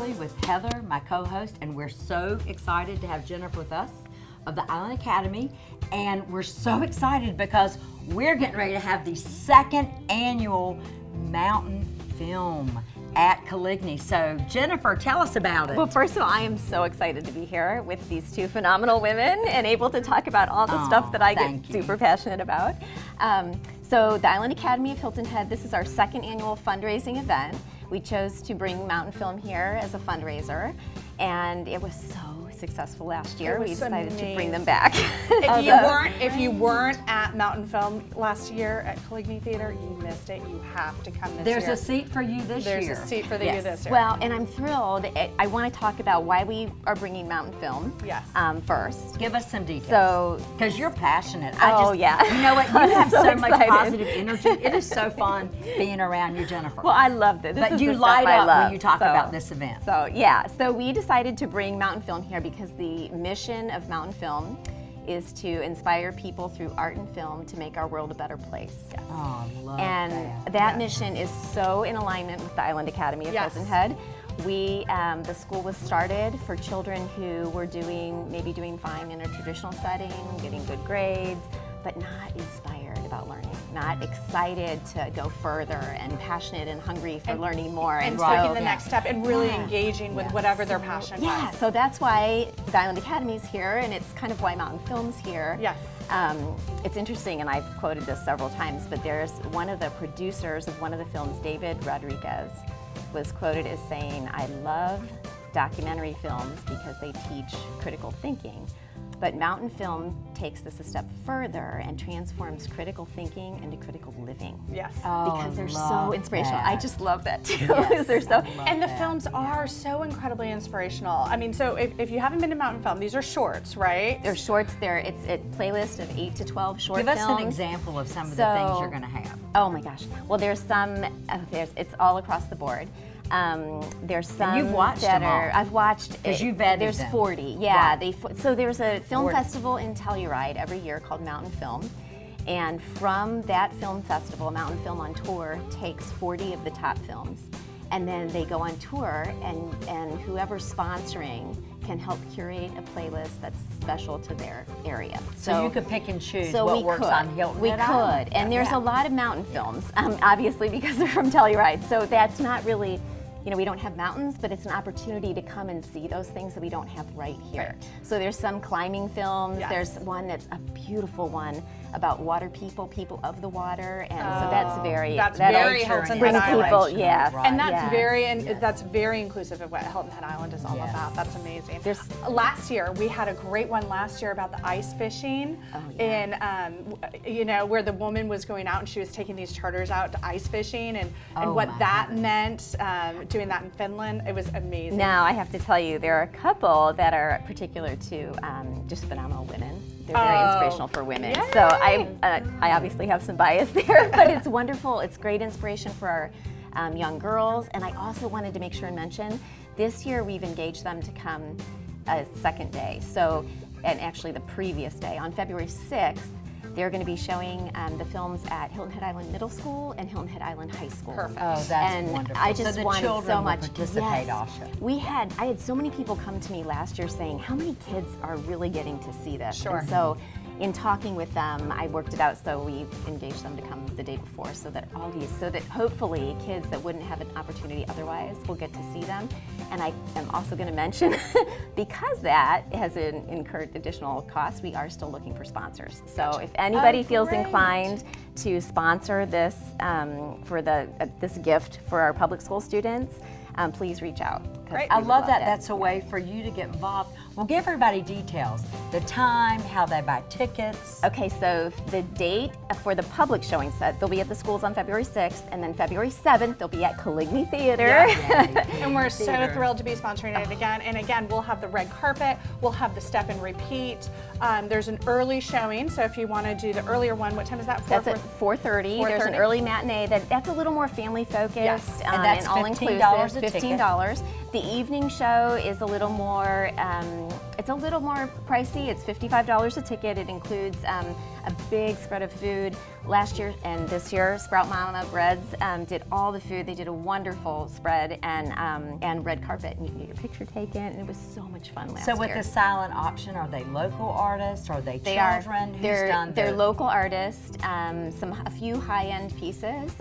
Shirley with Heather, my co-host, and we're so excited to have Jennifer with us of the Island Academy. And we're so excited because we're getting ready to have the second annual Mountain Film at Coligny. So Jennifer, tell us about it. Well, first of all, I am so excited to be here with these two phenomenal women and able to talk about all the stuff that I get super passionate about. So the Island Academy of Hilton Head, this is our second annual fundraising event. We chose to bring Mountain Film here as a fundraiser, and it was so successful last year. We decided to bring them back. If you weren't at Mountain Film last year at Coligny Theater, you missed it. You have to come this year. There's a seat for you this year. There's a seat for you this year. Well, and I'm thrilled. I want to talk about why we are bringing Mountain Film first. Give us some details. So, because you're passionate. Yeah. You know what? You have so much excited. positive energy. It is so fun being around you, Jennifer. Well, I loved it. But you light up when you talk about this event. So we decided to bring Mountain Film here because the mission of Mountain Film is to inspire people through art and film to make our world a better place. Yes. Oh, I love and that mission is so in alignment with the Island Academy of Hilton Head. The school was started for children who were maybe doing fine in a traditional setting, getting good grades, but not inspired about learning, not excited to go further and passionate and hungry for learning more. And taking the next step and really engaging with whatever they're passionate about. Yeah, so that's why the Island Academy is here, and it's kind of why Mountain Film's here. Yes. It's interesting, and I've quoted this several times, but there's one of the producers of one of the films, David Rodriguez, was quoted as saying, "I love documentary films because they teach critical thinking. But Mountain Film takes this a step further and transforms critical thinking into critical living." Yes. Because they're so inspirational. I just love that too. Yes, They're so, and the films are so incredibly inspirational. I mean, so if you haven't been to Mountain Film, these are shorts, right? They're shorts. It's a playlist of 8 to 12 short films. Give us an example of some of the things you're going to have. Oh my gosh. Well, there's some, it's all across the board. There's some you've watched that them all. are, I've watched, because you vetted there's them. 40, yeah. Right. So there's a film festival in Telluride every year called Mountain Film. And from that film festival, Mountain Film on Tour takes 40 of the top films. And then they go on tour, and whoever's sponsoring can help curate a playlist that's special to their area. So you could pick and choose what works on Hilton. We could, and there's a lot of mountain films, obviously because they're from Telluride. So that's not really, we don't have mountains, but it's an opportunity to come and see those things that we don't have right here. Right. So there's some climbing films. Yes. There's one that's a beautiful one about water people of the water, and so that's very Hilton brings Head people, Island. And that's very inclusive of what Hilton Head Island is all about. That's amazing. Last year we had a great one about the ice fishing, in where the woman was going out and she was taking these charters out to ice fishing, and what that meant. Doing that in Finland, it was amazing. Now I have to tell you, there are a couple that are particular to just phenomenal women. They're very inspirational for women. Yay. So I obviously have some bias there, but it's wonderful. It's great inspiration for our young girls. And I also wanted to make sure and mention, this year we've engaged them to come a second day. So, and actually the previous day, on February 6th, they're going to be showing the films at Hilton Head Island Middle School and Hilton Head Island High School. Perfect. Oh, that's wonderful. I just so the wanted children so much will participate also. I had so many people come to me last year saying, how many kids are really getting to see this? Sure. And so in talking with them, I worked it out so we engaged them to come the day before so that hopefully kids that wouldn't have an opportunity otherwise will get to see them. And I am also going to mention, because that has incurred additional costs, we are still looking for sponsors. So if anybody feels inclined to sponsor this for this gift for our public school students, please reach out. Great. I love that. That's a way for you to get involved. We'll give everybody details, the time, how they buy tickets. Okay, so the date for the public showing set, they'll be at the schools on February 6th, and then February 7th, they'll be at Coligny Theater. And we're so thrilled to be sponsoring it again. And again, we'll have the red carpet, we'll have the step and repeat. There's an early showing, so if you want to do the earlier one, what time is that? That's at 4:30. There's an early matinee that's a little more family focused and that's all-inclusive. $15. The evening show is a little more, it's a little more pricey. It's $55 a ticket. It includes a big spread of food. last year and this year, Sprout Mama Breads did all the food. They did a wonderful spread and red carpet, and you can get your picture taken, and it was so much fun last year. So with the silent auction, are they local artists? Are they children? They're local artists, a few high-end pieces.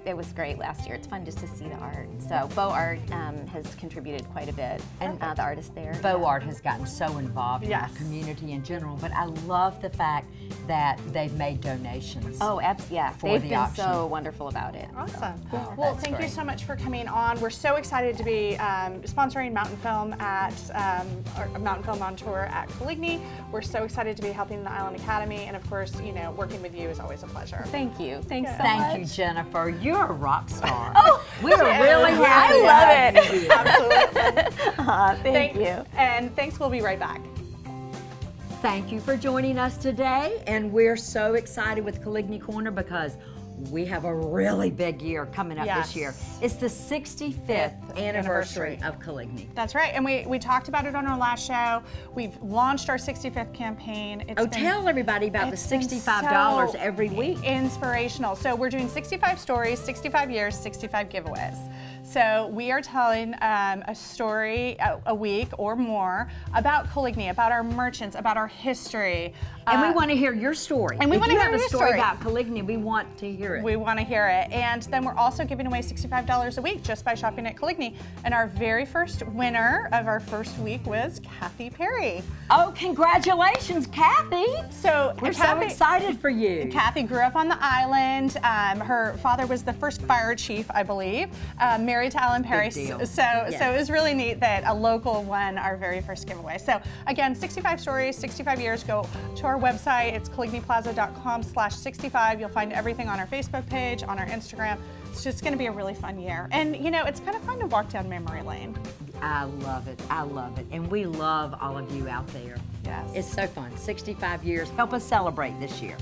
It was great last year. It's fun just to see the art. So Beau Art has contributed quite a bit, and the artist there. Beau Art has gotten so involved in our community in general, but I love the fact that they've made donations. Oh, yeah. For They've been so wonderful about it. Awesome. So, Well, thank you so much for coming on. We're so excited to be sponsoring Mountain Film Mountain Film on Tour at Coligny. We're so excited to be helping the Island Academy, and of course, working with you is always a pleasure. Thank you. Thanks so much. Thank you, Jennifer. You're a rock star. Oh, we are really happy. I love it. Absolutely. Thank you. And thanks. We'll be right back. Thank you for joining us today, and we're so excited with Coligny Corner because we have a really big year coming up this year. It's the 65th anniversary of Coligny. That's right, and we talked about it on our last show. We've launched our 65th campaign. Tell everybody about the $65 every week. Inspirational. So we're doing 65 stories, 65 years, 65 giveaways. So we are telling a story a week or more about Coligny, about our merchants, about our history. And we want to hear your story. And we want to hear have a your story about Coligny, we want to hear it. We want to hear it. And then we're also giving away $65 a week just by shopping at Coligny. And our very first winner of our first week was Kathy Perry. Oh, congratulations, Kathy. So we're so excited for you. Kathy grew up on the island. Her father was the first fire chief, I believe, married to Alan Perry. Big deal. So it was really neat that a local won our very first giveaway. So again, 65 stories, 65 years. Go to our website. It's colignyplaza.com/65. You'll find everything on our Facebook page, on our Instagram. It's just going to be a really fun year. And it's kind of fun to walk down memory lane. I love it. I love it. And we love all of you out there. Yes. It's so fun. 65 years. Help us celebrate this year.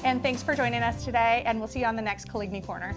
And thanks for joining us today, and we'll see you on the next Coligny Corner.